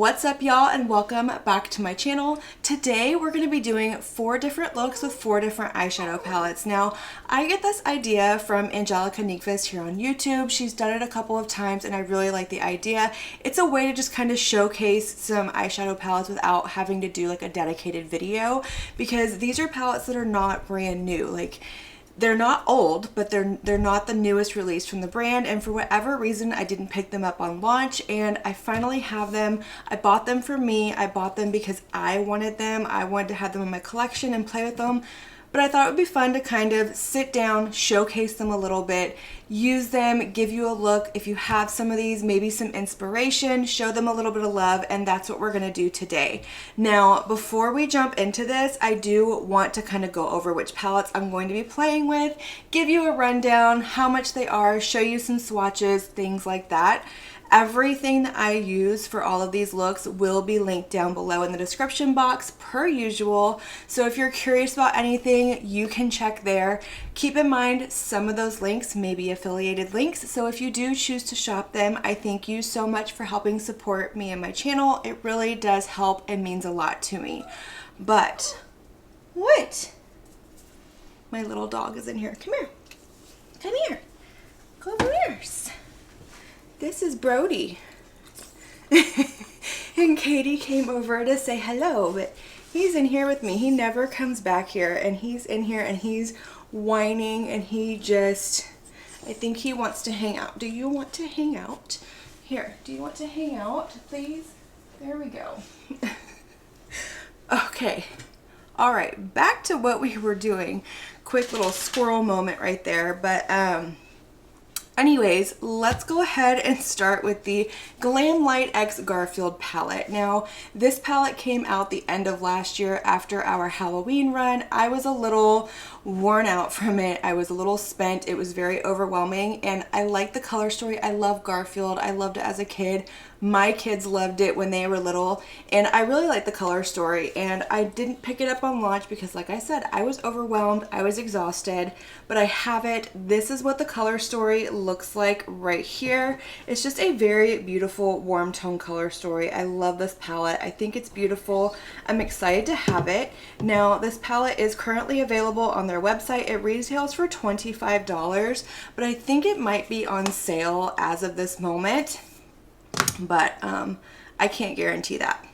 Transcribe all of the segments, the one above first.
What's up, y'all, and welcome back to my channel. Today we're going to be doing 4 different looks with 4 different eyeshadow palettes. Now, I get this idea from Angelica Nyqvist here on YouTube. She's done it a couple of times and I really like the idea. It's a way to just kind of showcase some eyeshadow palettes without having to do like a dedicated video, because these are palettes that are not brand new. Like, they're not old, but they're not the newest release from the brand, and for whatever reason I didn't pick them up on launch, and I finally have them. I bought them for me. I bought them because I wanted them. I wanted to have them in my collection and play with them. But I thought it would be fun to kind of sit down, showcase them a little bit, use them, give you a look. If you have some of these, maybe some inspiration, show them a little bit of love, and that's what we're going to do today. Now, before we jump into this, I do want to kind of go over which palettes I'm going to be playing with, give you a rundown, how much they are, show you some swatches, things like that. Everything that I use for all of these looks will be linked down below in the description box per usual. So if you're curious about anything, you can check there. Keep in mind, some of those links may be affiliated links. So if you do choose to shop them, I thank you so much for helping support me and my channel. It really does help and means a lot to me. But what? My little dog is in here. Come here. Come here. Come here. This is Brody. And Katie came over to say hello, but he's in here with me. He never comes back here, and he's in here and he's whining, and he just, I think he wants to hang out. Do you want to hang out? Here, do you want to hang out, please? There we go. Okay. All right, back to what we were doing. Quick little squirrel moment right there, but anyways, let's go ahead and start with the Glamlite X Garfield palette. Now, this palette came out the end of last year after our Halloween run. I was a little worn out from it. I was a little spent. It was very overwhelming, and I like the color story. I love Garfield. I loved it as a kid. My kids loved it when they were little, and I really like the color story, and I didn't pick it up on launch because, like I said, I was overwhelmed, I was exhausted, but I have it. This is what the color story looks like right here. It's just a very beautiful warm tone color story. I love this palette. I think it's beautiful. I'm excited to have it. Now, this palette is currently available on their website. It retails for $25, but I think it might be on sale as of this moment. But I can't guarantee that.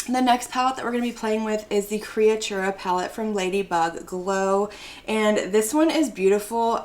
The next palette that we're going to be playing with is the Criatura palette from Ladybug Glow, and this one is beautiful.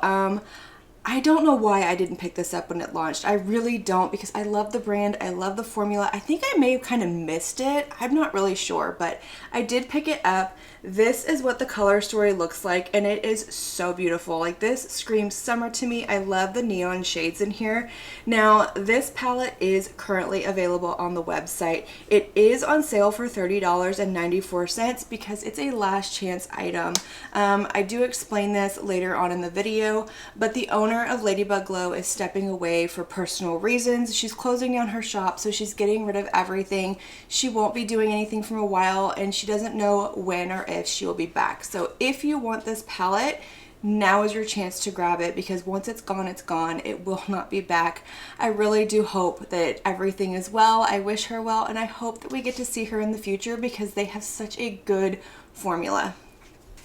I don't know why I didn't pick this up when it launched. I really don't, because I love the brand. I love the formula. I think I may have kind of missed it. I'm not really sure, but I did pick it up. This is what the color story looks like, and it is so beautiful. Like, this screams summer to me. I love the neon shades in here. Now, this palette is currently available on the website. It is on sale for $30.94 because it's a last chance item. I do explain this later on in the video, but the owner of Ladybug Glow is stepping away for personal reasons. She's closing down her shop, so she's getting rid of everything. She won't be doing anything for a while, and she doesn't know when or if she will be back. So if you want this palette, now is your chance to grab it, because once it's gone, it's gone. It will not be back. I really do hope that everything is well. I wish her well, and I hope that we get to see her in the future because they have such a good formula.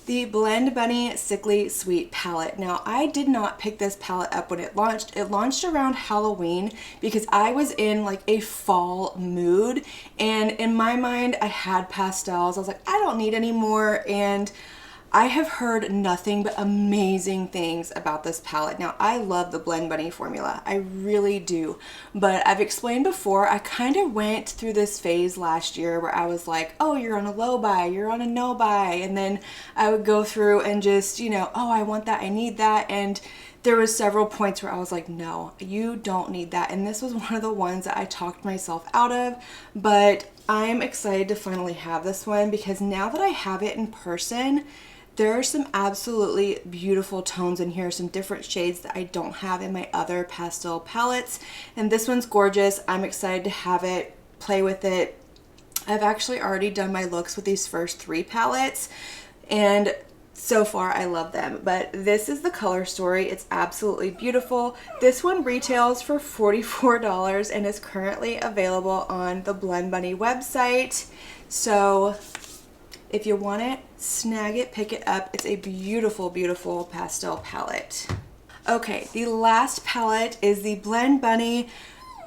The Blend Bunny Sickly Sweet palette. Now, I did not pick this palette up when it launched. It launched around Halloween because I was in like a fall mood, and in my mind I had pastels. I was like, I don't need any more, and I have heard nothing but amazing things about this palette. Now, I love the Blend Bunny formula. I really do. But I've explained before, I kind of went through this phase last year where I was like, oh, you're on a low buy, you're on a no buy. And then I would go through and just, you know, oh, I want that, I need that. And there was several points where I was like, no, you don't need that. And this was one of the ones that I talked myself out of. But I'm excited to finally have this one, because now that I have it in person, there are some absolutely beautiful tones in here, some different shades that I don't have in my other pastel palettes, and this one's gorgeous. I'm excited to have it, play with it. I've actually already done my looks with these first 3 palettes, and so far I love them, but this is the color story. It's absolutely beautiful. This one retails for $44 and is currently available on the Blend Bunny website. So if you want it, snag it, pick it up. It's a beautiful, beautiful pastel palette. Okay, the last palette is the Blend Bunny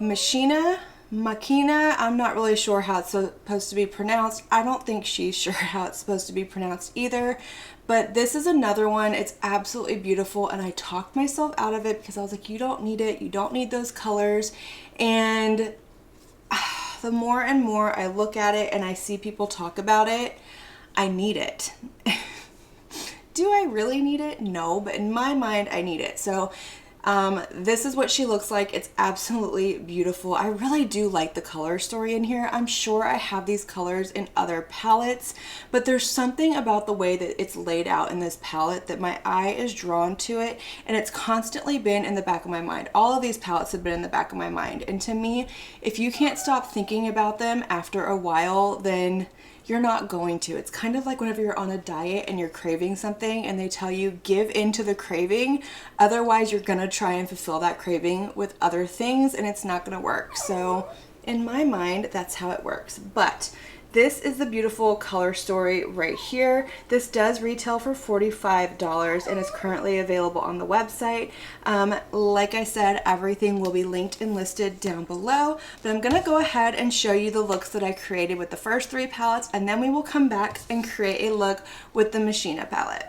Machina. I'm not really sure how it's supposed to be pronounced. I don't think she's sure how it's supposed to be pronounced either. But this is another one. It's absolutely beautiful, and I talked myself out of it because I was like, you don't need it. You don't need those colors. And the more and more I look at it and I see people talk about it, I need it. Do I really need it? No, but in my mind, I need it. So this is what she looks like. It's absolutely beautiful. I really do like the color story in here. I'm sure I have these colors in other palettes, but there's something about the way that it's laid out in this palette that my eye is drawn to it, and it's constantly been in the back of my mind. All of these palettes have been in the back of my mind, and to me, if you can't stop thinking about them after a while, then you're not going to. It's kind of like whenever you're on a diet and you're craving something and they tell you give into the craving, otherwise you're gonna try and fulfill that craving with other things and it's not gonna work. So in my mind, that's how it works. But this is the beautiful color story right here. This does retail for $45 and is currently available on the website. Like I said, everything will be linked and listed down below, but I'm gonna go ahead and show you the looks that I created with the first 3 palettes, and then we will come back and create a look with the Machina palette.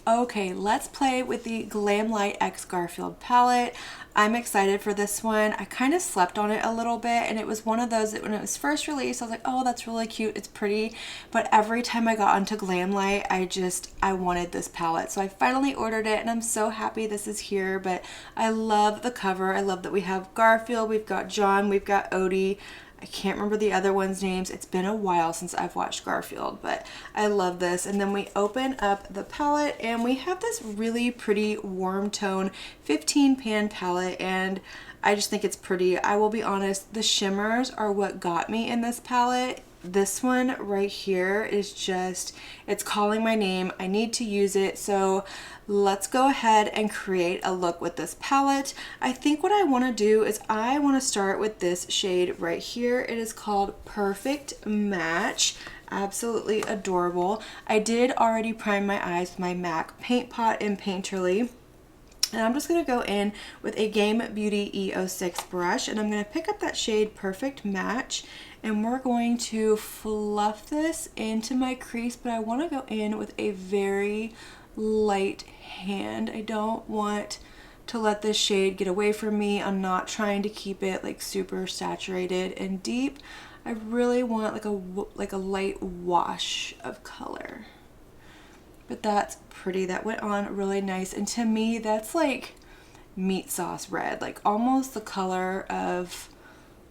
Okay, let's play with the Glamlite X Garfield palette. I'm excited for this one. I kind of slept on it a little bit, and it was one of those that when it was first released, I was like, oh, that's really cute, it's pretty. But every time I got onto Glamlite, I wanted this palette. So I finally ordered it, and I'm so happy this is here. But I love the cover. I love that we have Garfield, we've got John, we've got Odie. I can't remember the other one's names. It's been a while since I've watched Garfield, but I love this. And then we open up the palette and we have this really pretty warm tone 15 pan palette, and I just think it's pretty. I will be honest, the shimmers are what got me in this palette. This one right here is just, it's calling my name. I need to use it. So let's go ahead and create a look with this palette. I think what I want to do is I want to start with this shade right here. It is called Perfect Match. Absolutely adorable. I did already prime my eyes with my MAC Paint Pot in Painterly. And I'm just going to go in with a Game Beauty E06 brush, and I'm going to pick up that shade Perfect Match, and we're going to fluff this into my crease, but I want to go in with a very light hand. I don't want to let this shade get away from me. I'm not trying to keep it like super saturated and deep. I really want like a light wash of color. But that's pretty. That went on really nice, and to me that's like meat sauce red, like almost the color of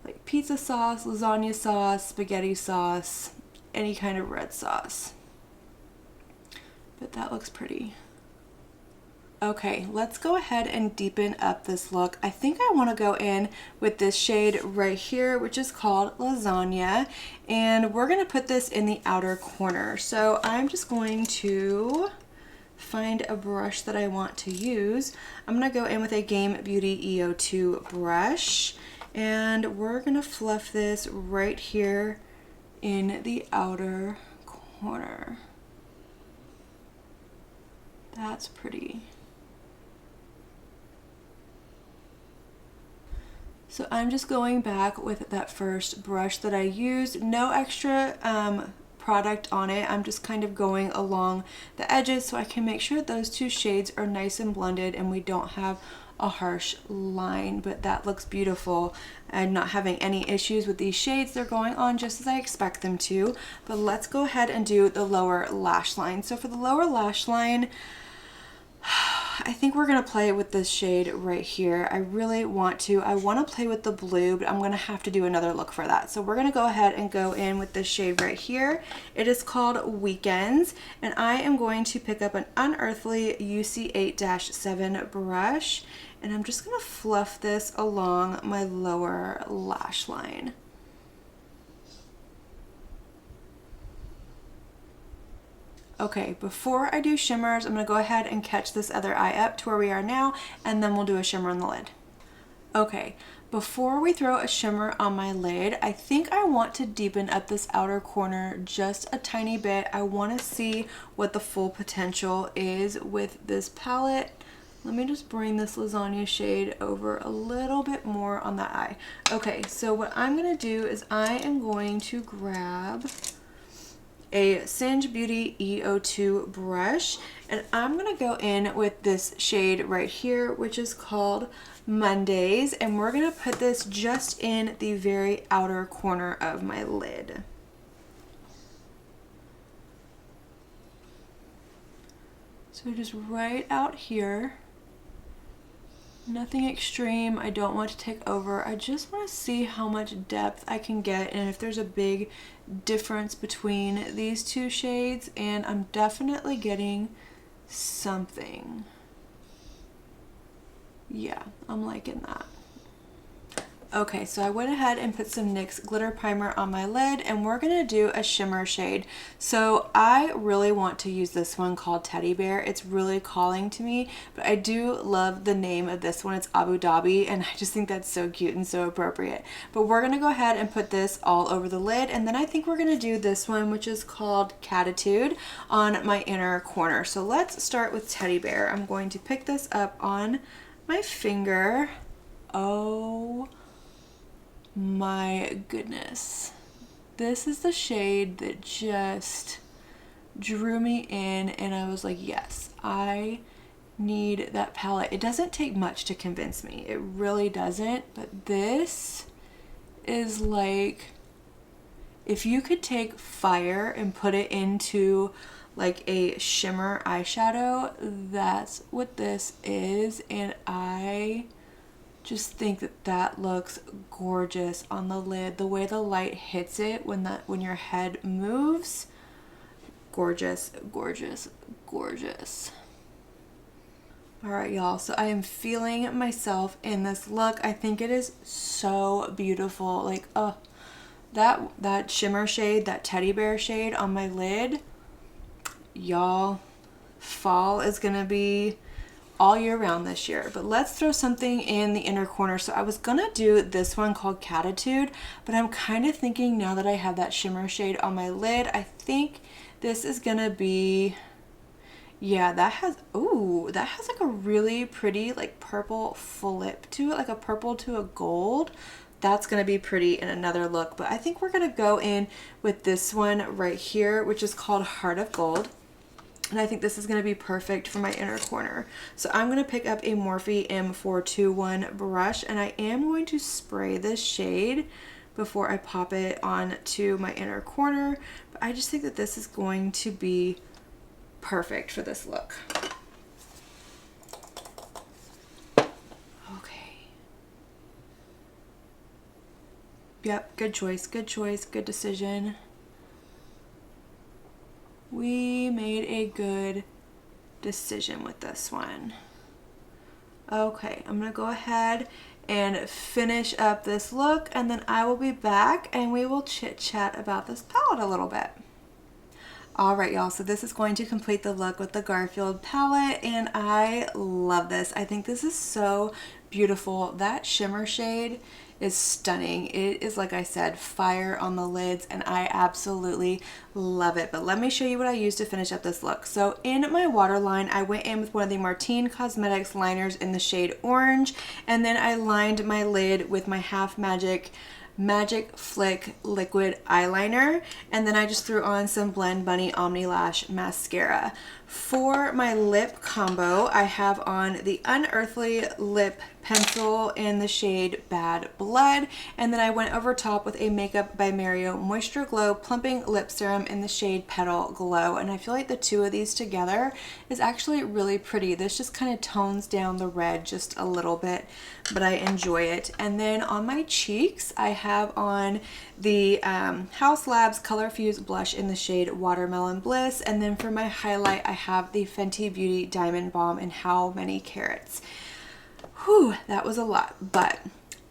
like pizza sauce, lasagna sauce, spaghetti sauce, any kind of red sauce. But that looks pretty. Okay, let's go ahead and deepen up this look. I think I want to go in with this shade right here, which is called Lasagna, and we're going to put this in the outer corner. So I'm just going to find a brush that I want to use. I'm going to go in with a Game Beauty EO2 brush, and we're going to fluff this right here in the outer corner. That's pretty. So I'm just going back with that first brush that I used. No extra product on it. I'm just kind of going along the edges so I can make sure those 2 shades are nice and blended and we don't have a harsh line. But that looks beautiful. I'm not having any issues with these shades. They're going on just as I expect them to. But let's go ahead and do the lower lash line. So for the lower lash line, I think we're going to play with this shade right here. I really want to. I want to play with the blue, but I'm going to have to do another look for that. So we're going to go ahead and go in with this shade right here. It is called Weekends, and I am going to pick up an Unearthly UC8-7 brush, and I'm just going to fluff this along my lower lash line. Okay, before I do shimmers, I'm gonna go ahead and catch this other eye up to where we are now, and then we'll do a shimmer on the lid. Okay, before we throw a shimmer on my lid, I think I want to deepen up this outer corner just a tiny bit. I want to see what the full potential is with this palette. Let me just bring this lasagna shade over a little bit more on that eye. Okay, so what I'm going to do is I am going to grab a Singe Beauty EO2 brush, and I'm going to go in with this shade right here, which is called Mondays, and we're going to put this just in the very outer corner of my lid. So just right out here. Nothing extreme. I don't want to take over. I just want to see how much depth I can get and if there's a big difference between these two shades, and I'm definitely getting something. Yeah, I'm liking that. Okay, so I went ahead and put some NYX glitter primer on my lid, and we're gonna do a shimmer shade. So I really want to use this one called Teddy Bear. It's really calling to me, but I do love the name of this one. It's Abu Dhabi, and I just think that's so cute and so appropriate. But we're gonna go ahead and put this all over the lid, and then I think we're gonna do this one, which is called Catitude, on my inner corner. So let's start with Teddy Bear. I'm going to pick this up on my finger. Oh my goodness, this is the shade that just drew me in, and I was like, yes, I need that palette. It doesn't take much to convince me, it really doesn't, but this is like, if you could take fire and put it into like a shimmer eyeshadow, that's what this is, and I just think that that looks gorgeous on the lid. The way the light hits it when your head moves, gorgeous, gorgeous, gorgeous. All right, y'all, so I am feeling myself in this look. I think it is so beautiful. Like, oh, that shimmer shade, that teddy bear shade on my lid, y'all, fall is gonna be all year round this year. But let's throw something in the inner corner. So I was gonna do this one called Catitude, but I'm kind of thinking now that I have that shimmer shade on my lid, I think this is gonna be, yeah, that has like a really pretty like purple flip to it, like a purple to a gold. That's gonna be pretty in another look, but I think we're gonna go in with this one right here, which is called Heart of Gold. And I think this is going to be perfect for my inner corner. So I'm going to pick up a Morphe M421 brush, and I am going to spray this shade before I pop it onto my inner corner. But I just think that this is going to be perfect for this look. Okay. Yep, good choice, good choice, good decision. We made a good decision with this one. Okay, I'm gonna go ahead and finish up this look, and then I will be back and we will chit chat about this palette a little bit. All right, y'all, so this is going to complete the look with the Garfield palette, and I love this. I think this is so beautiful. That shimmer shade is stunning. It is, like I said, fire on the lids, and I absolutely love it. But let me show you what I used to finish up this look. So in my waterline, I went in with one of the Martine Cosmetics liners in the shade Orange, and then I lined my lid with my Half Magic Flick liquid eyeliner, and then I just threw on some Blend Bunny Omni Lash mascara. For my lip combo, I have on the Unearthly Lip Pencil in the shade Bad Blood, and then I went over top with a Makeup by Mario Moisture Glow Plumping Lip Serum in the shade Petal Glow, and I feel like the two of these together is actually really pretty. This just kind of tones down the red just a little bit, but I enjoy it. And then on my cheeks, I have on the Haus Labs Color Fuse blush in the shade Watermelon Bliss, and then for my highlight, I have the Fenty Beauty Diamond Balm in How Many Carats. Whew, that was a lot, but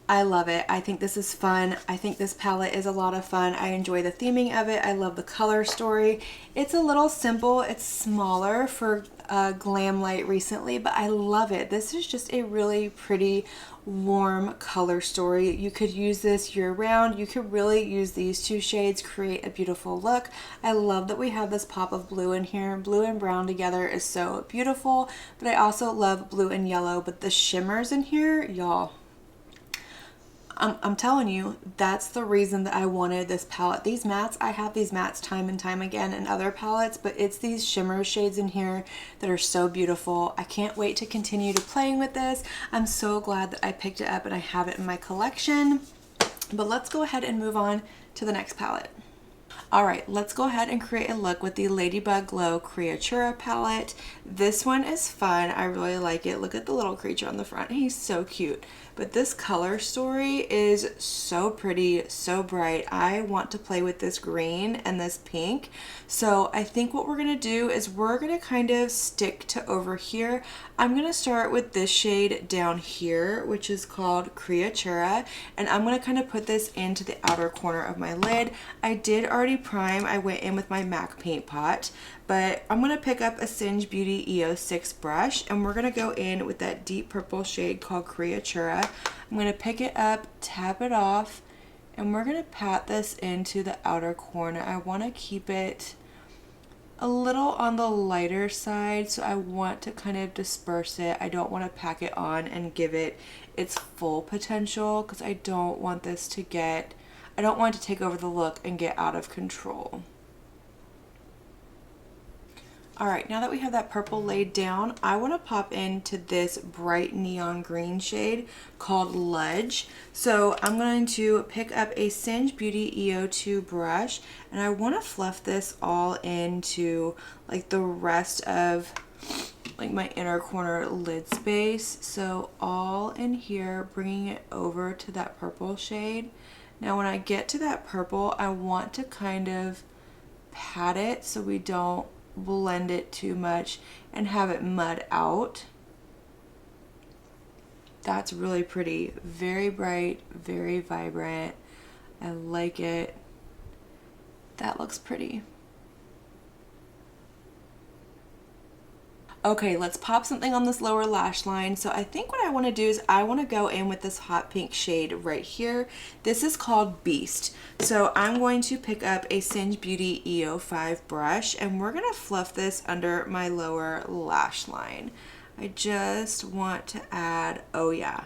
I love it. I think this is fun. I think this palette is a lot of fun. I enjoy the theming of it. I love the color story. It's a little simple. It's smaller for Glamlite recently, but I love it. This is just a really pretty warm color story. You could use this year round. You could really use these two shades, create a beautiful look. I love that we have this pop of blue in here. Blue and brown together is so beautiful, but I also love blue and yellow, but the shimmers in here, y'all, I'm telling you, that's the reason that I wanted this palette. These mattes, I have these mattes time and time again in other palettes, but it's these shimmer shades in here that are so beautiful. I can't wait to continue to playing with this. I'm so glad that I picked it up and I have it in my collection. But let's go ahead and move on to the next palette. All right, let's go ahead and create a look with the Ladybug Glow Criatura palette. This one is fun. I really like it. Look at the little creature on the front. He's so cute. But this color story is so pretty, so bright. I want to play with this green and this pink. So I think what we're gonna do is we're gonna kind of stick to over here. I'm gonna start with this shade down here, which is called Criatura, and I'm gonna kind of put this into the outer corner of my lid. I did already prime. I went in with my MAC paint pot, but I'm gonna pick up a Singe Beauty EO6 brush and we're gonna go in with that deep purple shade called Criatura. I'm gonna pick it up, tap it off, and we're gonna pat this into the outer corner. I wanna keep it a little on the lighter side, so I want to kind of disperse it. I don't want to pack it on and give it its full potential because I don't want this to get, I don't want it to take over the look and get out of control. All right, now that we have that purple laid down, I want to pop into this bright neon green shade called Ludge. So I'm going to pick up a Singe Beauty EO2 brush and I want to fluff this all into like the rest of like my inner corner lid space. So all in here, bringing it over to that purple shade. Now when I get to that purple, I want to kind of pat it so we don't blend it too much and have it mud out. That's really pretty. Very bright, very vibrant. I like it. That looks pretty. Okay, let's pop something on this lower lash line. So I think what I want to do is I want to go in with this hot pink shade right here. This is called Beast. So I'm going to pick up a Singe Beauty EO5 brush and we're going to fluff this under my lower lash line. I just want to add, oh yeah,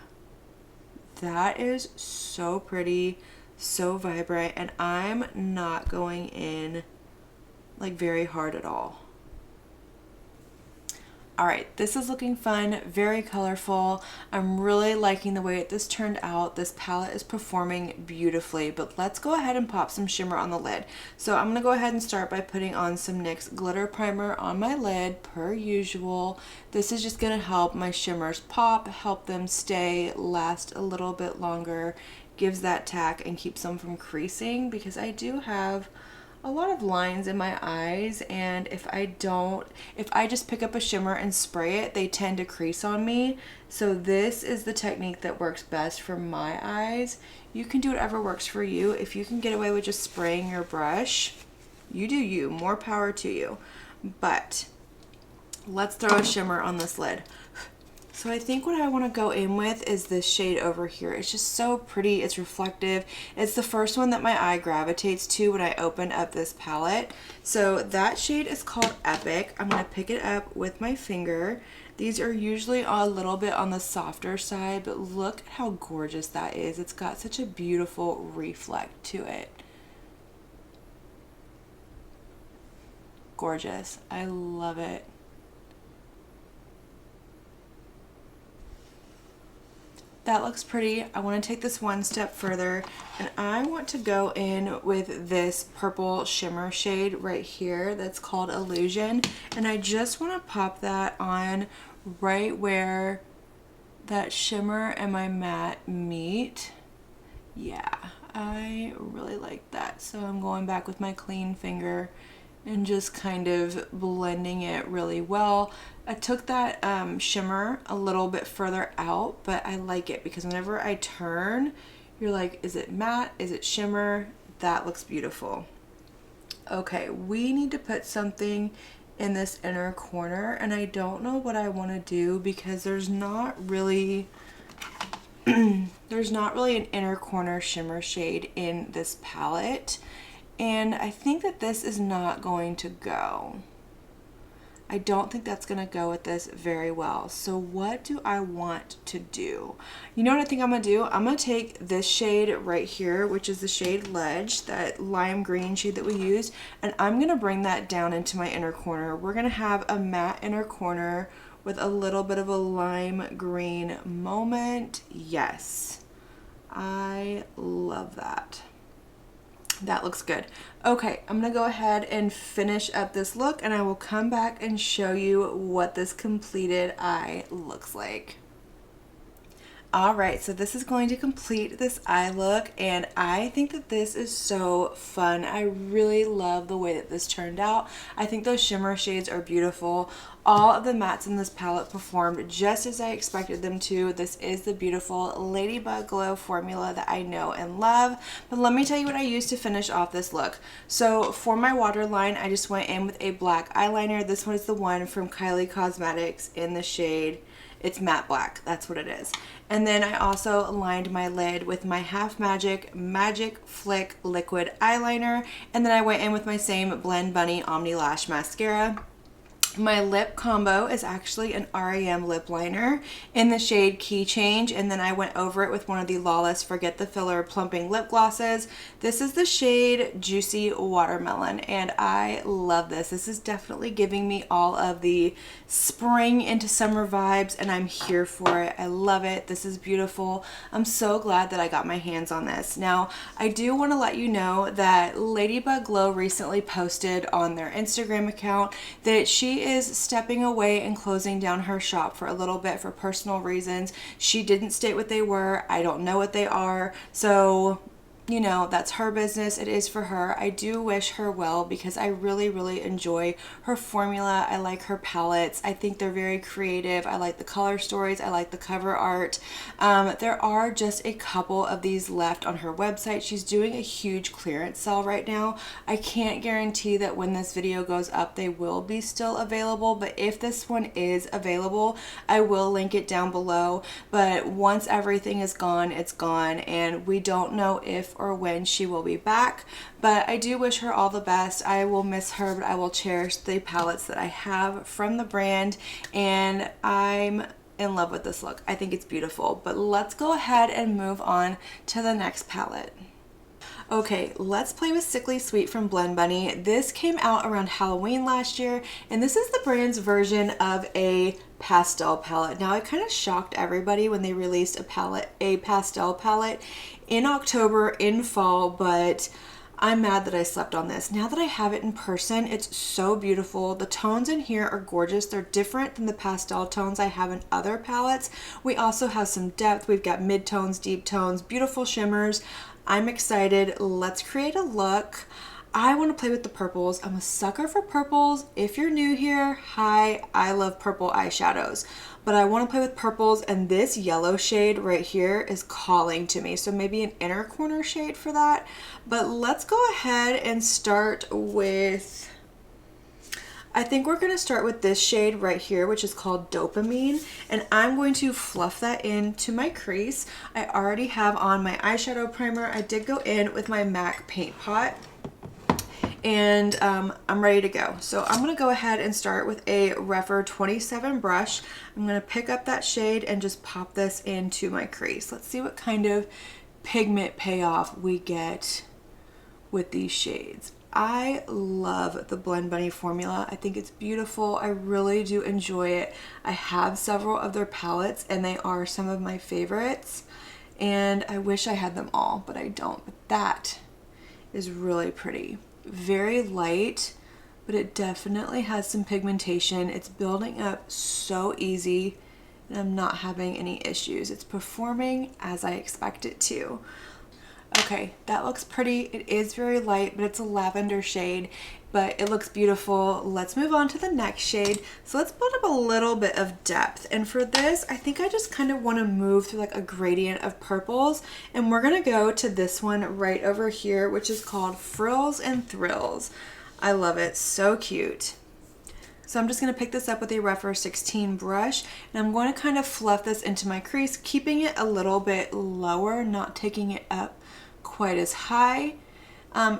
that is so pretty, so vibrant, and I'm not going in like very hard at all. All right, this is looking fun, very colorful. I'm really liking the way this turned out. This palette is performing beautifully, but let's go ahead and pop some shimmer on the lid. So I'm gonna go ahead and start by putting on some NYX glitter primer on my lid, per usual. This is just gonna help my shimmers pop, help them stay, last a little bit longer, gives that tack and keeps them from creasing, because I do have a lot of lines in my eyes, and if I just pick up a shimmer and spray it, they tend to crease on me. So this is the technique that works best for my eyes. You can do whatever works for you. If you can get away with just spraying your brush, you do you, more power to you. But let's throw a shimmer on this lid. So I think what I want to go in with is this shade over here. It's just so pretty. It's reflective. It's the first one that my eye gravitates to when I open up this palette. So that shade is called Epic. I'm going to pick it up with my finger. These are usually a little bit on the softer side, but look at how gorgeous that is. It's got such a beautiful reflect to it. Gorgeous. I love it. That looks pretty. I want to take this one step further and I want to go in with this purple shimmer shade right here that's called Illusion, and I just want to pop that on right where that shimmer and my matte meet. Yeah, I really like that. So I'm going back with my clean finger and just kind of blending it really well. I took that shimmer a little bit further out, but I like it because whenever I turn, you're like, is it matte? Is it shimmer? That looks beautiful. Okay, we need to put something in this inner corner, and I don't know what I want to do because there's not really there's not really an inner corner shimmer shade in this palette, and I think that this is not going to go. I don't think that's going to go with this very well. So what do I want to do? You know what I think I'm going to do? I'm going to take this shade right here, which is the shade Ledge, that lime green shade that we used, and I'm going to bring that down into my inner corner. We're going to have a matte inner corner with a little bit of a lime green moment. Yes, I love that. That looks good. Okay, I'm gonna go ahead and finish up this look, and I will come back and show you what this completed eye looks like. Alright, so this is going to complete this eye look, and I think that this is so fun. I really love the way that this turned out. I think those shimmer shades are beautiful. All of the mattes in this palette performed just as I expected them to. This is the beautiful Ladybug Glow formula that I know and love. But let me tell you what I used to finish off this look. So for my waterline, I just went in with a black eyeliner. This one is the one from Kylie Cosmetics in the shade, it's matte black, that's what it is. And then I also lined my lid with my Half Magic Flick liquid eyeliner, and then I went in with my same Blend Bunny Omni Lash mascara. My lip combo is actually an REM lip liner in the shade Key Change, and then I went over it with one of the Lawless Forget the Filler plumping lip glosses. This is the shade Juicy Watermelon, and I love this. This is definitely giving me all of the spring into summer vibes, and I'm here for it. I love it. This is beautiful. I'm so glad that I got my hands on this. Now, I do want to let you know that Ladybug Glow recently posted on their Instagram account that she is stepping away and closing down her shop for a little bit for personal reasons. She didn't state what they were. I don't know what they are. So, you know, that's her business. It is for her. I do wish her well because I really, really enjoy her formula. I like her palettes. I think they're very creative. I like the color stories. I like the cover art. There are just a couple of these left on her website. She's doing a huge clearance sale right now. I can't guarantee that when this video goes up, they will be still available, but if this one is available, I will link it down below. But once everything is gone, it's gone, and we don't know if or when she will be back, but I do wish her all the best. I will miss her, but I will cherish the palettes that I have from the brand, and I'm in love with this look. I think it's beautiful, but let's go ahead and move on to the next palette. Okay, let's play with Sickly Sweet from Blend Bunny. This came out around Halloween last year, and this is the brand's version of a pastel palette. Now, it kind of shocked everybody when they released a pastel palette in October, in fall, but I'm mad that I slept on this. Now that I have it in person, it's so beautiful. The tones in here are gorgeous. They're different than the pastel tones I have in other palettes. We also have some depth. We've got mid-tones, deep tones, beautiful shimmers. I'm excited. Let's create a look. I want to play with the purples. I'm a sucker for purples. If you're new here, hi, I love purple eyeshadows. But I want to play with purples, and this yellow shade right here is calling to me. So maybe an inner corner shade for that. But let's go ahead and start with, I think we're going to start with this shade right here, which is called Dopamine, and I'm going to fluff that into my crease. I already have on my eyeshadow primer. I did go in with my MAC paint pot, and I'm ready to go. So I'm going to go ahead and start with a Refer 27 brush. I'm going to pick up that shade and just pop this into my crease. Let's see what kind of pigment payoff we get with these shades. I love the Blend Bunny formula. I think it's beautiful. I really do enjoy it. I have several of their palettes, and they are some of my favorites, and I wish I had them all, but I don't. But that is really pretty. Very light, but it definitely has some pigmentation. It's building up so easy, and I'm not having any issues. It's performing as I expect it to. Okay, that looks pretty. It is very light, but it's a lavender shade. but it looks beautiful. Let's move on to the next shade. So let's build up a little bit of depth. And for this, I think I just kind of want to move through like a gradient of purples. And we're going to go to this one right over here, which is called Frills and Thrills. I love it. So cute. So I'm just going to pick this up with a Rougher 16 brush, and I'm going to kind of fluff this into my crease, keeping it a little bit lower, not taking it up quite as high.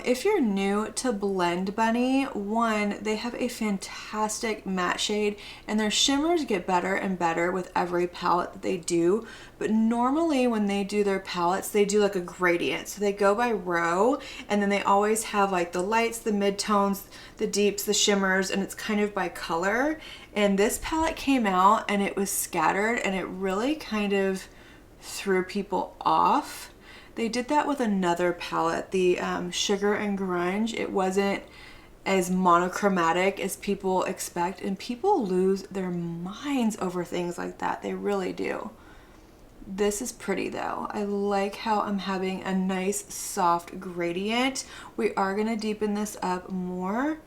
If you're new to Blend Bunny, one, they have a fantastic matte shade, and their shimmers get better and better with every palette that they do. But normally when they do their palettes, they do like a gradient. So they go by row, and then they always have like the lights, the midtones, the deeps, the shimmers, and it's kind of by color. And this palette came out and it was scattered, and it really kind of threw people off. They did that with another palette, the Sugar and Grunge. It wasn't as monochromatic as people expect, and people lose their minds over things like that. They really do. This is pretty though. I like how I'm having a nice soft gradient. We are gonna deepen this up more.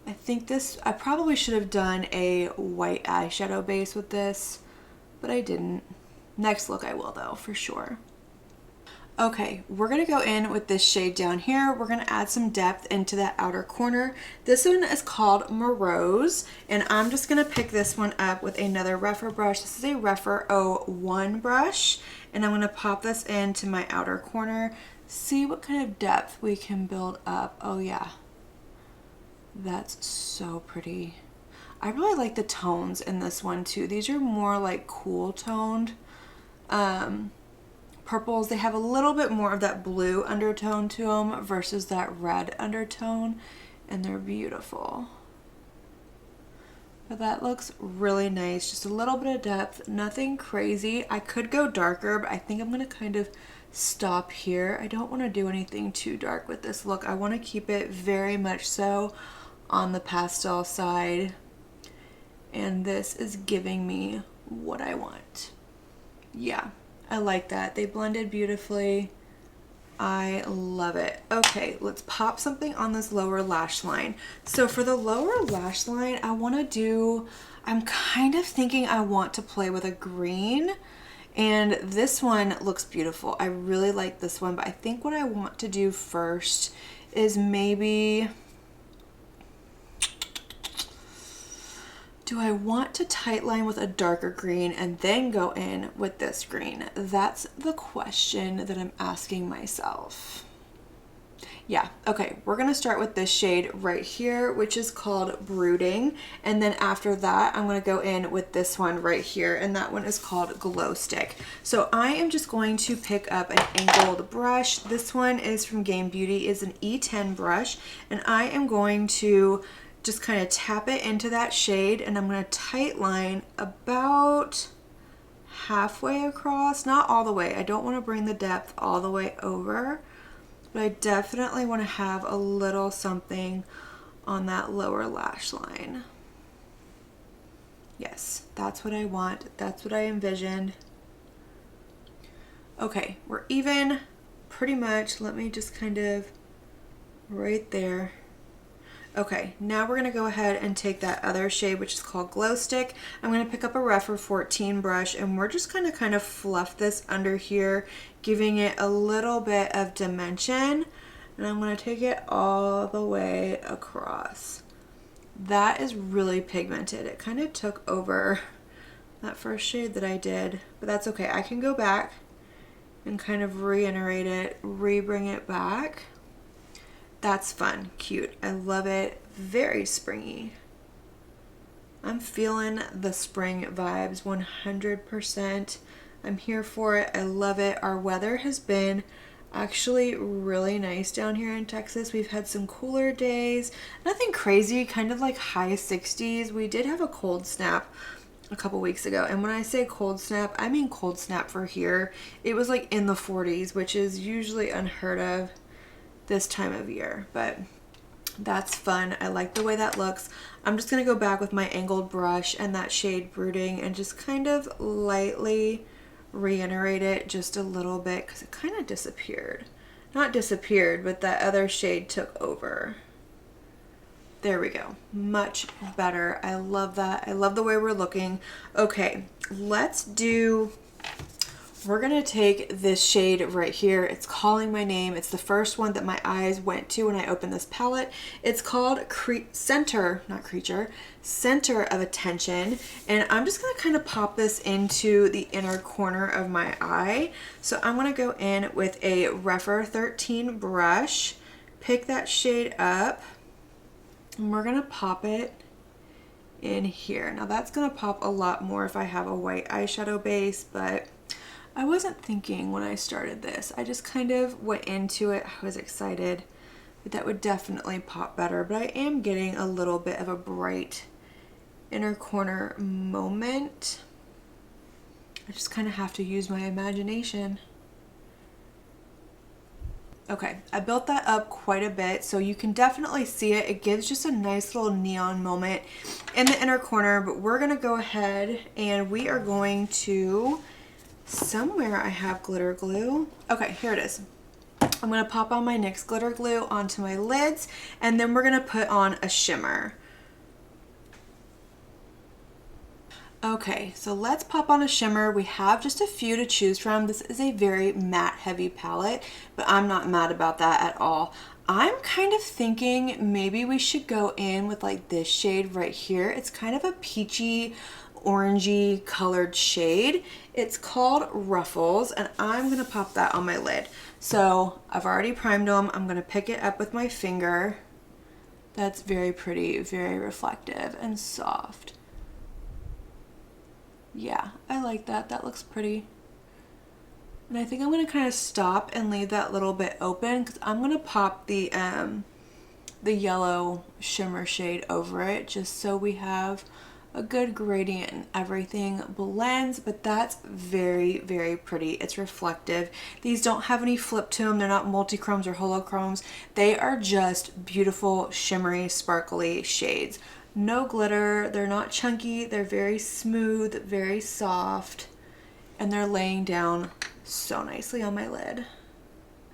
I think this, I probably should have done a white eyeshadow base with this, but I didn't. Next look I will though, for sure. Okay, we're gonna go in with this shade down here. We're gonna add some depth into that outer corner. This one is called Morose, and I'm just gonna pick this one up with another rougher brush. This is a rougher 01 brush, and I'm gonna pop this into my outer corner. See what kind of depth we can build up. Oh yeah, that's so pretty. I really like the tones in this one too. These are more like cool toned. Purples, they have a little bit more of that blue undertone to them versus that red undertone, and they're beautiful. But that looks really nice. Just a little bit of depth, nothing crazy. I could go darker, but I think I'm gonna kind of stop here. I don't want to do anything too dark with this look. I want to keep it very much so on the pastel side, and this is giving me what I want. Yeah, I like that. They blended beautifully. I love it. Okay, let's pop something on this lower lash line. So for the lower lash line, I want to do, I'm kind of thinking I want to play with a green, and this one looks beautiful. I really like this one, but I think what I want to do first is maybe, do I want to tightline with a darker green and then go in with this green? That's the question that I'm asking myself. Yeah, okay, we're gonna start with this shade right here, which is called Brooding. And then after that, I'm gonna go in with this one right here, and that one is called Glow Stick. So I am just going to pick up an angled brush. This one is from Game Beauty, is an E10 brush, and I am going to just kind of tap it into that shade, and I'm going to tight line about halfway across, not all the way. I don't want to bring the depth all the way over, but I definitely want to have a little something on that lower lash line. Yes, that's what I want. That's what I envisioned. Okay, we're even pretty much. Let me just kind of right there. Okay, now we're gonna go ahead and take that other shade, which is called Glow Stick. I'm gonna pick up a rougher 14 brush, and we're just gonna kind of fluff this under here, giving it a little bit of dimension. And I'm gonna take it all the way across. That is really pigmented. It kind of took over that first shade that I did, but that's okay. I can go back and kind of reiterate it, re-bring it back. That's fun, cute. I love it. Very springy. I'm feeling the spring vibes 100%. I'm here for it. I love it. Our weather has been actually really nice down here in Texas. We've had some cooler days. Nothing crazy, kind of like high 60s. We did have a cold snap a couple weeks ago. And when I say cold snap, I mean cold snap for here. It was like in the 40s, which is usually unheard of this time of year, but that's fun. I like the way that looks. I'm just gonna go back with my angled brush and that shade Brooding and just kind of lightly reiterate it just a little bit, because it kind of disappeared. Not disappeared, but that other shade took over. There we go. Much better. I love that. I love the way we're looking. Okay, we're gonna take this shade right here. It's calling my name. It's the first one that my eyes went to when I opened this palette. It's called Center of Attention. And I'm just gonna kind of pop this into the inner corner of my eye. So I'm gonna go in with a Rephr 13 brush, pick that shade up, and we're gonna pop it in here. Now that's gonna pop a lot more if I have a white eyeshadow base, but I wasn't thinking when I started this. I just kind of went into it. I was excited, but that would definitely pop better. But I am getting a little bit of a bright inner corner moment. I just kind of have to use my imagination. Okay, I built that up quite a bit, so you can definitely see it. It gives just a nice little neon moment in the inner corner, but we're gonna go ahead and we are going to, somewhere I have glitter glue. Okay, here it is. I'm gonna pop on my NYX glitter glue onto my lids, and then we're gonna put on a shimmer. Okay, so let's pop on a shimmer. We have just a few to choose from. This is a very matte heavy palette, but I'm not mad about that at all. I'm kind of thinking maybe we should go in with like this shade right here. It's kind of a peachy, orangey colored shade. It's called Ruffles, and I'm gonna pop that on my lid. So I've already primed them. I'm gonna pick it up with my finger. That's very pretty, very reflective and soft. Yeah, I like that. That looks pretty. And I think I'm gonna kind of stop and leave that little bit open because I'm gonna pop the yellow shimmer shade over it just so we have a good gradient and everything blends, but that's very, very pretty. It's reflective. These don't have any flip to them. They're not multi-chromes or holochromes. They are just beautiful, shimmery, sparkly shades. No glitter. They're not chunky. They're very smooth, very soft, and they're laying down so nicely on my lid.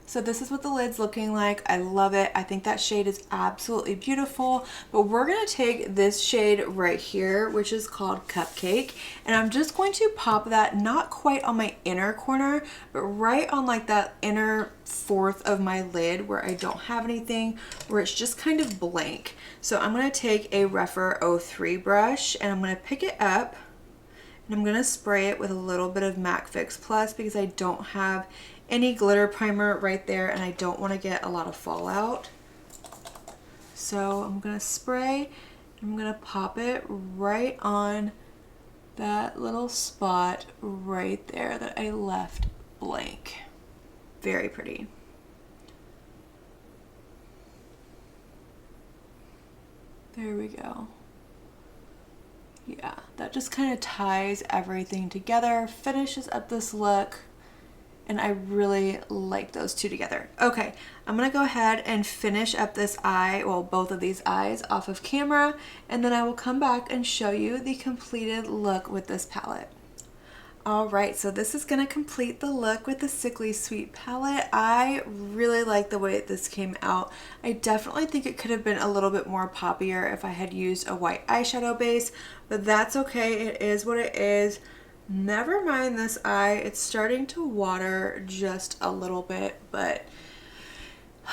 So this is what the lid's looking like. I love it. I think that shade is absolutely beautiful, but we're gonna take this shade right here, which is called Cupcake, and I'm just going to pop that not quite on my inner corner, but right on like that inner fourth of my lid where I don't have anything, where it's just kind of blank. So I'm gonna take a Rephr 03 brush and I'm gonna pick it up and I'm gonna spray it with a little bit of MAC Fix Plus because I don't have any glitter primer right there and I don't want to get a lot of fallout. So I'm gonna spray, I'm gonna pop it right on that little spot right there that I left blank. Very pretty. There we go. Yeah, that just kind of ties everything together, finishes up this look. And I really like those two together. Okay, I'm gonna go ahead and finish up this eye, well, both of these eyes off of camera, and then I will come back and show you the completed look with this palette. All right, so this is gonna complete the look with the Sickly Sweet palette. I really like the way this came out. I definitely think it could have been a little bit more poppier if I had used a white eyeshadow base, but that's okay, it is what it is. Never mind this eye, it's starting to water just a little bit, but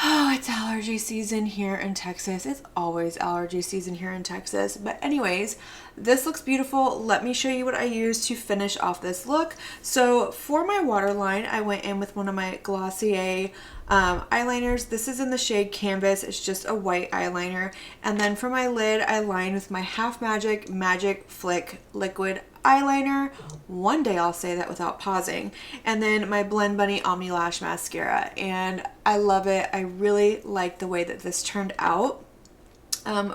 oh, it's allergy season here in Texas. It's always allergy season here in Texas. But anyways, this looks beautiful. Let me show you what I used to finish off this look. So for my waterline, I went in with one of my Glossier eyeliners. This is in the shade Canvas. It's just a white eyeliner. And then for my lid, I lined with my Half Magic Magic Flick liquid eyeliner. One day I'll say that without pausing. And then my Blend Bunny Omni Lash mascara, and I love it. I really like the way that this turned out.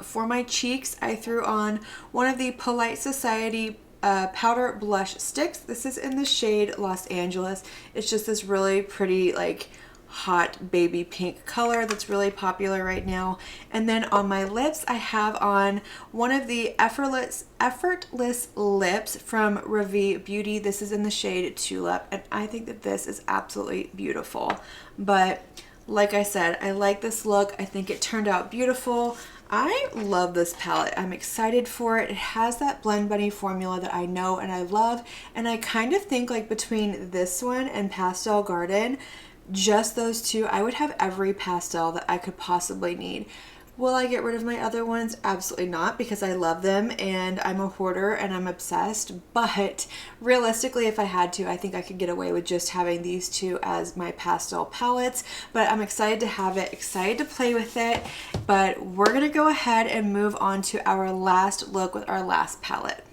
For my cheeks, I threw on one of the Polite Society powder blush sticks. This is in the shade Los Angeles. It's just this really pretty, like, hot baby pink color that's really popular right now. And then on my lips, I have on one of the Effortless lips from Ravie Beauty. This is in the shade Tulip, and I think that this is absolutely beautiful. But like I said, I like this look. I think it turned out beautiful. I love this palette. I'm excited for it. It has that Blend Bunny formula that I know and I love. And I kind of think like between this one and Pastel Garden, just those two, I would have every pastel that I could possibly need. Will I get rid of my other ones? Absolutely not, because I love them and I'm a hoarder and I'm obsessed. But realistically, if I had to, I think I could get away with just having these two as my pastel palettes. But I'm excited to have it, excited to play with it. But we're gonna go ahead and move on to our last look with our last palette.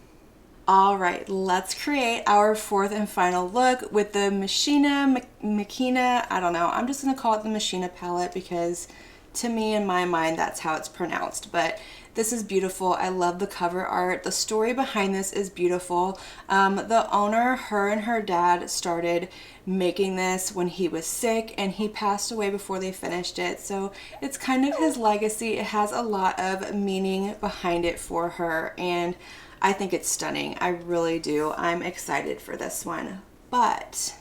All right, let's create our fourth and final look with the Machina, I don't know. I'm just gonna call it the Machina palette because to me, in my mind, that's how it's pronounced. But this is beautiful. I love the cover art. The story behind this is beautiful. The owner, her and her dad started making this when he was sick and he passed away before they finished it. So it's kind of his legacy. It has a lot of meaning behind it for her, and I think it's stunning. I really do. I'm excited for this one. But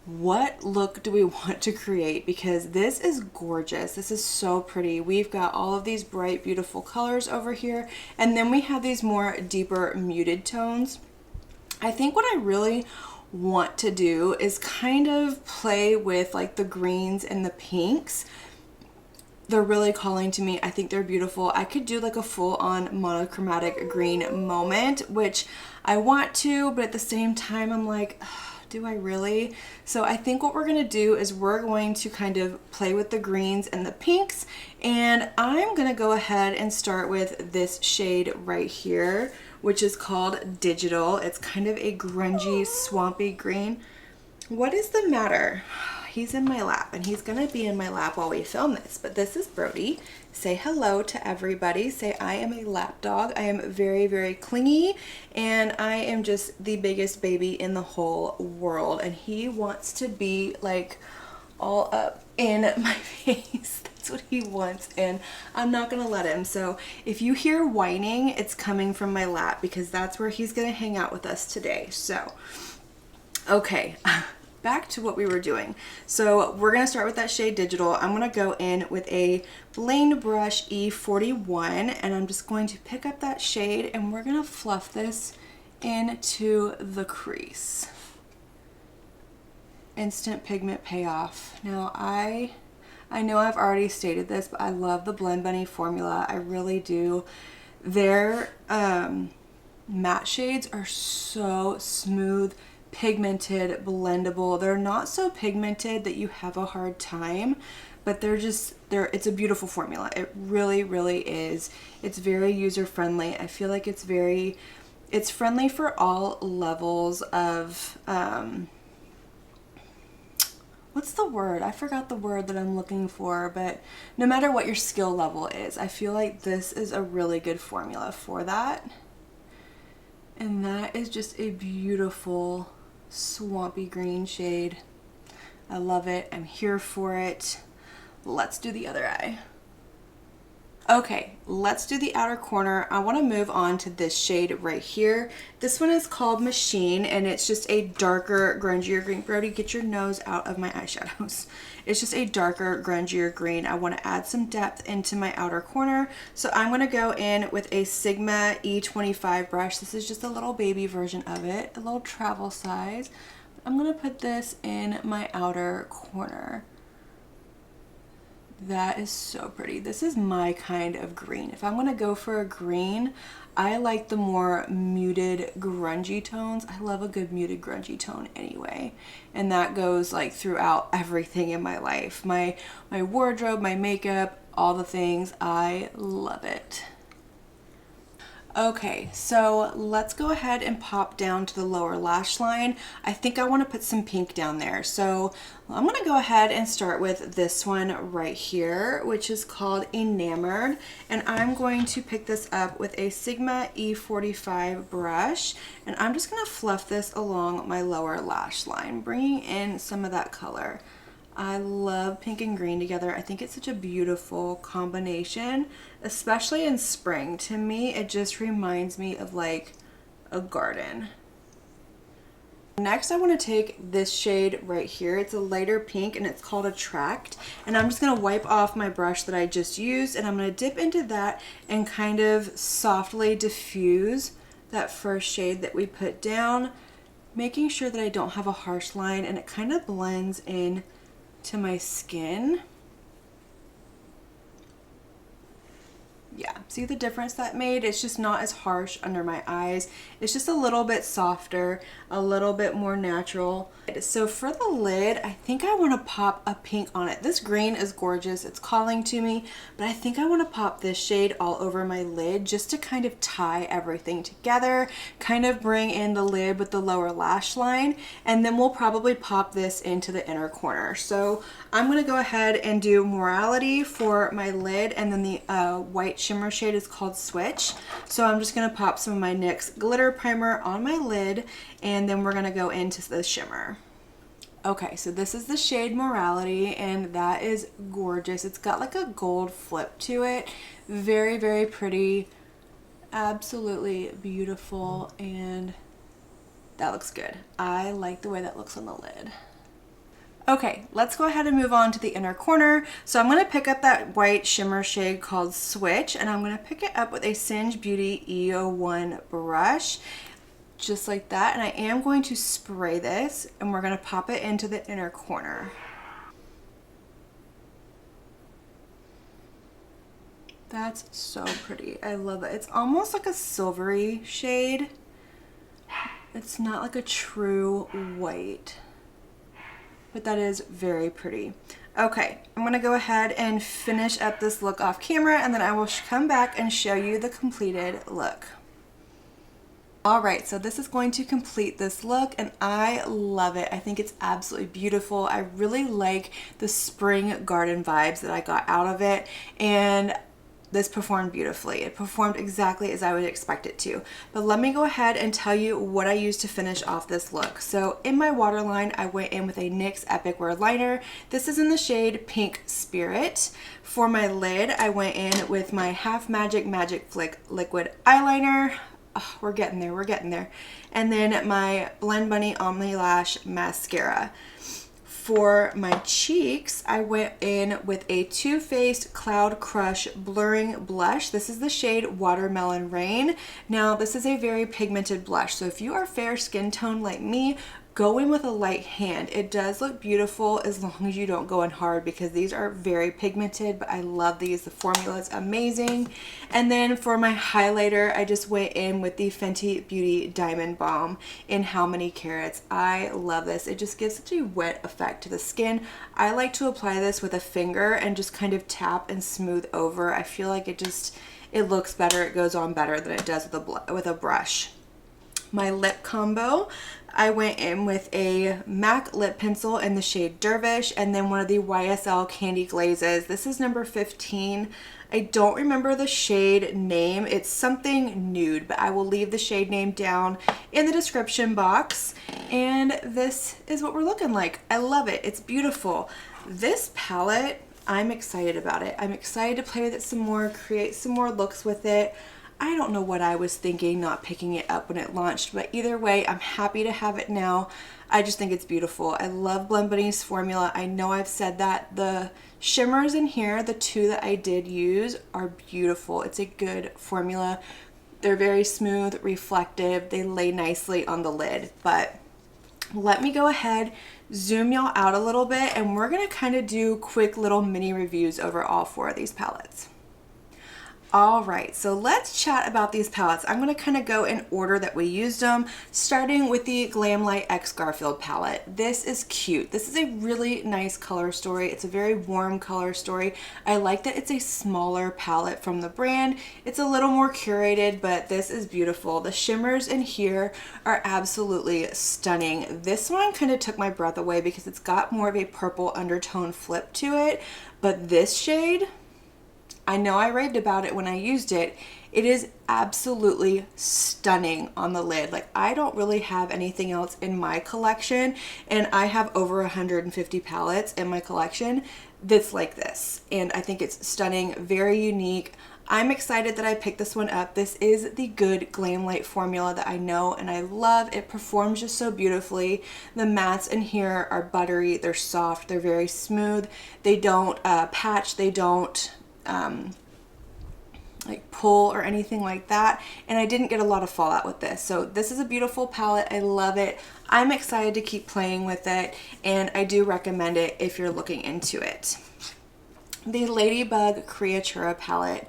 what look do we want to create? Because this is gorgeous. This is so pretty. We've got all of these bright, beautiful colors over here, and then we have these more deeper muted tones. I think what I really want to do is kind of play with like the greens and the pinks. They're really calling to me. I think they're beautiful. I could do like a full-on monochromatic green moment, which I want to, but at the same time I'm like, do I really? So I think what we're gonna do is we're going to kind of play with the greens and the pinks, and I'm gonna go ahead and start with this shade right here, which is called Digital. It's kind of a grungy, swampy green. What is the matter? He's in my lap, and he's gonna be in my lap while we film this, but this is Brody. Say hello to everybody. Say I am a lap dog. I am very, very clingy, and I am just the biggest baby in the whole world, and he wants to be like all up in my face. That's what he wants, and I'm not gonna let him. So if you hear whining, it's coming from my lap because that's where he's gonna hang out with us today. So, okay. Back to what we were doing. So we're gonna start with that shade Digital. I'm gonna go in with a Blane brush E41, and I'm just going to pick up that shade and we're gonna fluff this into the crease. Instant pigment payoff. Now I know I've already stated this, but I love the Blend Bunny formula. I really do. Their matte shades are so smooth, pigmented, blendable. They're not so pigmented that you have a hard time, but it's a beautiful formula. It really, really is. It's very user friendly. I feel like it's friendly for all levels of what's the word? I forgot the word that I'm looking for, but no matter what your skill level is, I feel like this is a really good formula for that. And that is just a beautiful swampy green shade. I love it. I'm here for it. Let's do the other eye. Okay, let's do the outer corner. I want to move on to this shade right here. This one is called Machine, and it's just a darker, grungier green. Brody, get your nose out of my eyeshadows. It's just a darker, grungier green. I want to add some depth into my outer corner. So I'm going to go in with a Sigma E25 brush. This is just a little baby version of it, a little travel size. I'm going to put this in my outer corner. That is so pretty. This is my kind of green. If I'm gonna go for a green, I like the more muted, grungy tones. I love a good muted, grungy tone anyway. And that goes like throughout everything in my life. My wardrobe, my makeup, all the things. I love it. Okay, so let's go ahead and pop down to the lower lash line. I think I want to put some pink down there. So I'm going to go ahead and start with this one right here, which is called Enamored. And I'm going to pick this up with a Sigma E45 brush. And I'm just going to fluff this along my lower lash line, bringing in some of that color. I love pink and green together. I think it's such a beautiful combination, especially in spring. To me, it just reminds me of like a garden. Next, I want to take this shade right here. It's a lighter pink and it's called Attract. And I'm just going to wipe off my brush that I just used, and I'm going to dip into that and kind of softly diffuse that first shade that we put down, making sure that I don't have a harsh line and it kind of blends in to my skin. Yeah, see the difference that made? It's just not as harsh under my eyes. It's just a little bit softer, a little bit more natural. So for the lid, I think I want to pop a pink on it. This green is gorgeous. It's calling to me, but I think I want to pop this shade all over my lid just to kind of tie everything together, kind of bring in the lid with the lower lash line, and then we'll probably pop this into the inner corner. So I'm going to go ahead and do Morality for my lid, and then the white shimmer shade is called Switch. So I'm just going to pop some of my NYX glitter primer on my lid, and then we're going to go into the shimmer. Okay, so this is the shade Morality, and that is gorgeous. It's got like a gold flip to it. Very, very pretty. Absolutely beautiful, and that looks good. I like the way that looks on the lid. Okay, let's go ahead and move on to the inner corner. So I'm going to pick up that white shimmer shade called Switch, and I'm going to pick it up with a Singe Beauty EO1 brush, just like that. And I am going to spray this, and we're going to pop it into the inner corner. That's so pretty. I love it. It's almost like a silvery shade. It's not like a true white, but that is very pretty. Okay, I'm gonna go ahead and finish up this look off camera, and then I will come back and show you the completed look. All right, so this is going to complete this look, and I love it. I think it's absolutely beautiful. I really like the spring garden vibes that I got out of it, and this performed beautifully. It performed exactly as I would expect it to. But let me go ahead and tell you what I used to finish off this look. So in my waterline, I went in with a NYX Epic Wear liner. This is in the shade Pink Spirit. For my lid, I went in with my Half Magic Magic Flick liquid eyeliner. Oh, we're getting there, we're getting there. And then my Blend Bunny Omni Lash mascara. For my cheeks, I went in with a Too Faced Cloud Crush Blurring Blush. This is the shade Watermelon Rain. Now, this is a very pigmented blush, so if you are fair skin tone like me, go in with a light hand. It does look beautiful as long as you don't go in hard, because these are very pigmented, but I love these. The formula is amazing. And then for my highlighter, I just went in with the Fenty Beauty Diamond Balm in How Many Carats. I love this. It just gives such a wet effect to the skin. I like to apply this with a finger and just kind of tap and smooth over. I feel like it looks better. It goes on better than it does with a brush. My lip combo, I went in with a MAC lip pencil in the shade Dervish, and then one of the YSL Candy Glazes. This is number 15. I don't remember the shade name. It's something nude, but I will leave the shade name down in the description box. And this is what we're looking like. I love it. It's beautiful. This palette, I'm excited about it. I'm excited to play with it some more, create some more looks with it. I don't know what I was thinking not picking it up when it launched, but either way, I'm happy to have it now. I just think it's beautiful. I love Blend Bunny's formula. I know I've said that. The shimmers in here, the two that I did use, are beautiful. It's a good formula. They're very smooth, reflective. They lay nicely on the lid. But let me go ahead, zoom y'all out a little bit, and we're gonna kind of do quick little mini reviews over all four of these palettes. All right, so let's chat about these palettes. I'm gonna kind of go in order that we used them, starting with the Glamlite X Garfield palette. This is cute. This is a really nice color story. It's a very warm color story. I like that it's a smaller palette from the brand. It's a little more curated, but this is beautiful. The shimmers in here are absolutely stunning. This one kind of took my breath away because it's got more of a purple undertone flip to it, but this shade, I know I raved about it when I used it. It is absolutely stunning on the lid. Like, I don't really have anything else in my collection, and I have over 150 palettes in my collection that's like this, and I think it's stunning, very unique. I'm excited that I picked this one up. This is the good Glamlite formula that I know and I love. It performs just so beautifully. The mattes in here are buttery, they're soft, they're very smooth. They don't patch, they don't like pull or anything like that, and I didn't get a lot of fallout with this. So this is a beautiful palette. I love it. I'm excited to keep playing with it, and I do recommend it if you're looking into it. The Ladybug Criatura palette.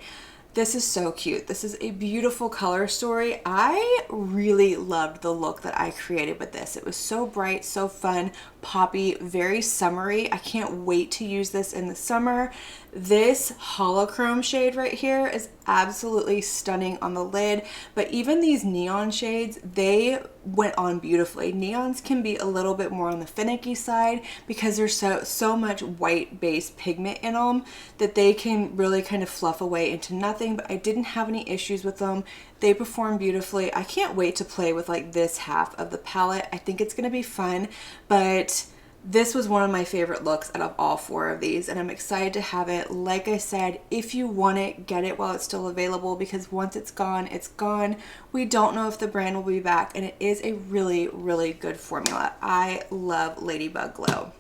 This is so cute. This is a beautiful color story. I really loved the look that I created with this. It was so bright, so fun, poppy, very summery. I can't wait to use this in the summer. This holochrome shade right here is absolutely stunning on the lid, but even these neon shades, they went on beautifully. Neons can be a little bit more on the finicky side because there's so much white based pigment in them that they can really kind of fluff away into nothing, but I didn't have any issues with them. They perform beautifully. I can't wait to play with like this half of the palette. I think it's gonna be fun, but this was one of my favorite looks out of all 4 of these, and I'm excited to have it. Like I said, if you want it, get it while it's still available, because once it's gone, it's gone. We don't know if the brand will be back, and it is a really, really good formula. I love Ladybug Glow.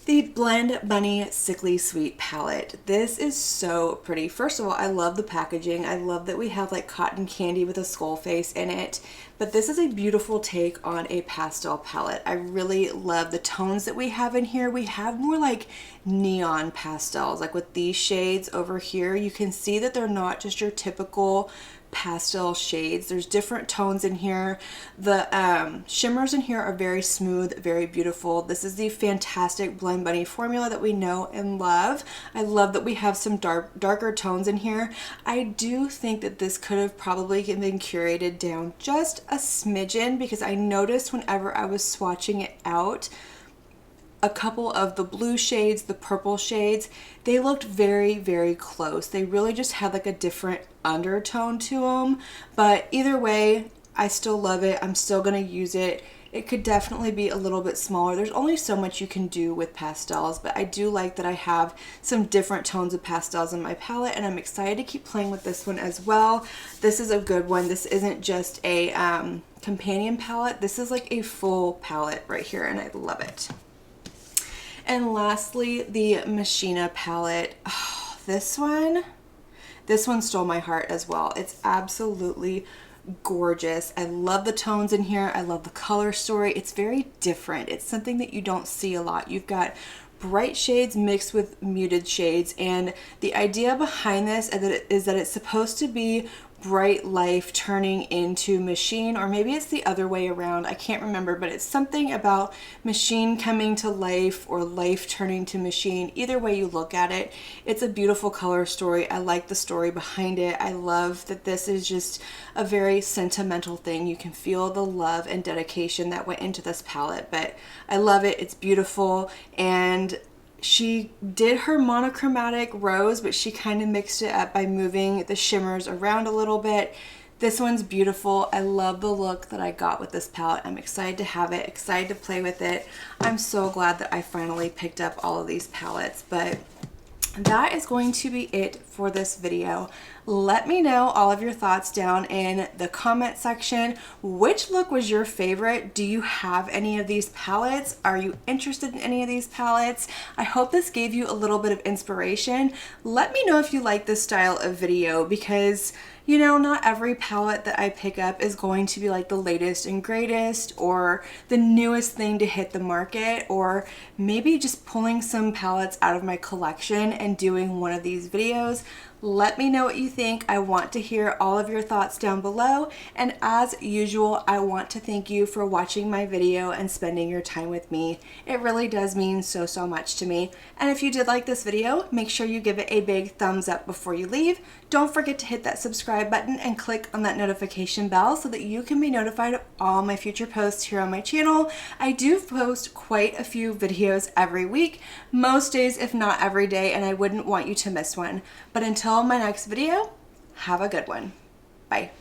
The Blend Bunny Sickly Sweet palette. This is so pretty. First of all, I love the packaging. I love that we have like cotton candy with a skull face in it. But this is a beautiful take on a pastel palette. I really love the tones that we have in here. We have more like neon pastels. Like with these shades over here, you can see that they're not just your typical pastel shades. There's different tones in here. The shimmers in here are very smooth, very beautiful. This is the fantastic Blend Bunny formula that we know and love. I love that we have some darker tones in here. I do think that this could have probably been curated down just a smidgen, because I noticed whenever I was swatching it out, a couple of the blue shades, the purple shades, they looked very, very close. They really just had like a different undertone to them. But either way, I still love it. I'm still gonna use it. It could definitely be a little bit smaller. There's only so much you can do with pastels, but I do like that I have some different tones of pastels in my palette, and I'm excited to keep playing with this one as well. This is a good one. This isn't just a companion palette. This is like a full palette right here, and I love it. And lastly, the Machina palette. Oh, this one stole my heart as well. It's absolutely gorgeous. I love the tones in here. I love the color story. It's very different. It's something that you don't see a lot. You've got bright shades mixed with muted shades, and the idea behind this is that it's supposed to be bright life turning into machine, or maybe it's the other way around. I can't remember, but it's something about machine coming to life or life turning to machine. Either way you look at it, it's a beautiful color story. I like the story behind it. I love that this is just a very sentimental thing. You can feel the love and dedication that went into this palette, but I love it. It's beautiful, and she did her monochromatic rose, but she kind of mixed it up by moving the shimmers around a little bit. This one's beautiful. I love the look that I got with this palette. I'm excited to have it, excited to play with it. I'm so glad that I finally picked up all of these palettes, but that is going to be it for this video. Let me know all of your thoughts down in the comment section. Which look was your favorite? Do you have any of these palettes? Are you interested in any of these palettes? I hope this gave you a little bit of inspiration. Let me know if you like this style of video, because you know, not every palette that I pick up is going to be like the latest and greatest or the newest thing to hit the market, or maybe just pulling some palettes out of my collection and doing one of these videos. Let me know what you think. I want to hear all of your thoughts down below. And as usual, I want to thank you for watching my video and spending your time with me. It really does mean so, so much to me. And if you did like this video, make sure you give it a big thumbs up before you leave. Don't forget to hit that subscribe button and click on that notification bell so that you can be notified of all my future posts here on my channel. I do post quite a few videos every week, most days if not every day, and I wouldn't want you to miss one. But until my next video, have a good one. Bye.